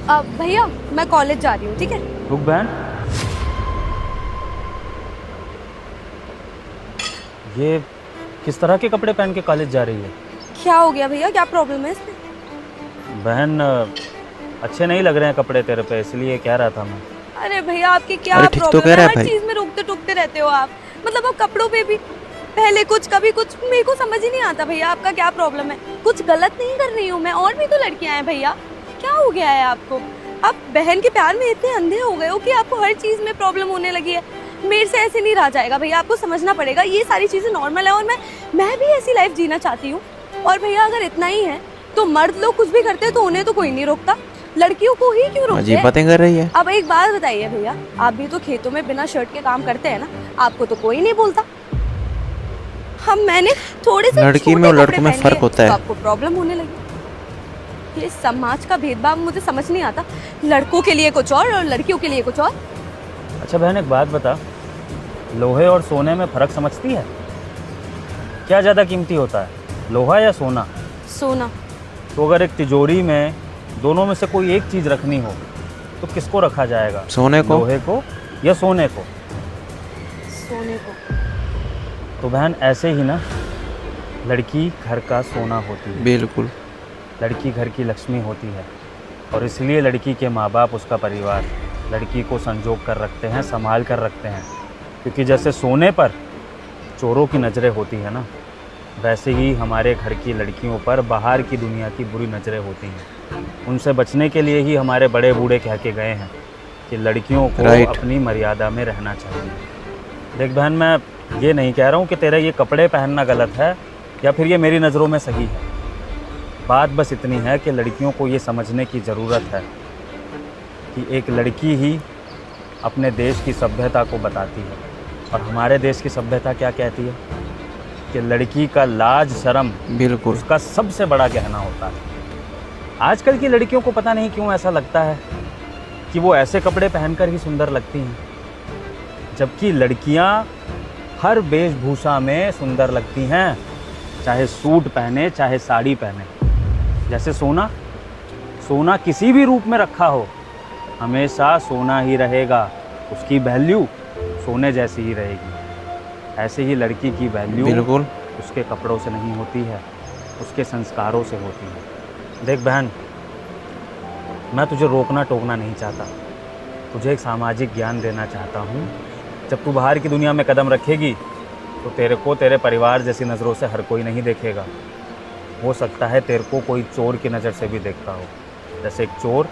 भैया मैं कॉलेज जा रही हूँ, ठीक है? रुक बहन, ये किस तरह के कपड़े पहन के कॉलेज जा रही है? क्या हो गया भैया, क्या प्रॉब्लम है इसमें? बहन अच्छे नहीं लग रहे हैं कपड़े तेरे पे, इसलिए कह रहा था मैं। अरे भैया आपकी क्या अरे ठीक तो प्रॉब्लम कह रहा है? है हर भाई। चीज में रोकते टोकते रहते हो आप। मतलब आप कपड़ों पे भी पहले कुछ कभी कुछ, मेरे को समझ ही नहीं आता भैया आपका क्या प्रॉब्लम है। कुछ गलत नहीं कर रही हूँ मैं, और भी तो लड़कियां हैं भैया। क्या हो गया है आपको? आप बहन के प्यार में इतने अंधे हो गए हो कि आपको हर चीज में प्रॉब्लम होने लगी है। मेरे से ऐसे नहीं रहा जाएगा भैया, आपको समझना पड़ेगा ये सारी चीजें नॉर्मल है, और मैं भी ऐसी लाइफ जीना चाहती हूँ। और भैया अगर इतना ही है तो मर्द लोग कुछ भी करते हैं तो उन्हें तो कोई नहीं रोकता, लड़कियों को ही क्यों रोकते अजीब हैं? बातें कर रही है। अब एक बात बताइए भैया, आप भी तो खेतों में बिना शर्ट के काम करते हैं ना, आपको तो कोई नहीं बोलता। हम मैंने थोड़े से लड़की में और लड़कों में फर्क होता है। तो आपको प्रॉब्लम होने लगी। ये समाज का भेदभाव मुझे समझ नहीं आता, लड़कों के लिए कुछ और लड़कियों के लिए कुछ और। अच्छा बहन एक बात बता, लोहे और सोने में फ़र्क समझती है? क्या ज़्यादा कीमती होता है, लोहा या सोना? सोना। तो अगर एक तिजोरी में दोनों में से कोई एक चीज़ रखनी हो तो किसको रखा जाएगा? सोने को। लोहे को या सोने को? सोने को। तो बहन ऐसे ही ना, लड़की घर का सोना होती है, बिल्कुल। लड़की घर की लक्ष्मी होती है, और इसलिए लड़की के माँ बाप, उसका परिवार लड़की को संजोग कर रखते हैं, संभाल कर रखते हैं। क्योंकि जैसे सोने पर चोरों की नज़रें होती है ना, वैसे ही हमारे घर की लड़कियों पर बाहर की दुनिया की बुरी नज़रें होती हैं। उनसे बचने के लिए ही हमारे बड़े बूढ़े कह के गए हैं कि लड़कियों को अपनी मर्यादा में रहना चाहिए। देख बहन, मैं ये नहीं कह रहा हूँ कि तेरा ये कपड़े पहनना गलत है या फिर ये मेरी नज़रों में सही है। बात बस इतनी है कि लड़कियों को ये समझने की ज़रूरत है कि एक लड़की ही अपने देश की सभ्यता को बताती है। और हमारे देश की सभ्यता क्या कहती है कि लड़की का लाज शर्म बिल्कुल उसका सबसे बड़ा गहना होता है। आजकल की लड़कियों को पता नहीं क्यों ऐसा लगता है कि वो ऐसे कपड़े पहनकर ही सुंदर लगती हैं, जबकि लड़कियां हर वेशभूषा में सुंदर लगती हैं, चाहे सूट पहने चाहे साड़ी पहने। जैसे सोना, सोना किसी भी रूप में रखा हो हमेशा सोना ही रहेगा, उसकी वैल्यू सोने जैसी ही रहेगी। ऐसे ही लड़की की वैल्यू बिल्कुल उसके कपड़ों से नहीं होती है, उसके संस्कारों से होती है। देख बहन, मैं तुझे रोकना टोकना नहीं चाहता, तुझे एक सामाजिक ज्ञान देना चाहता हूँ। जब तू बाहर की दुनिया में कदम रखेगी तो तेरे को तेरे परिवार जैसी नज़रों से हर कोई नहीं देखेगा। हो सकता है तेरे को कोई चोर की नज़र से भी देखता हो। जैसे एक चोर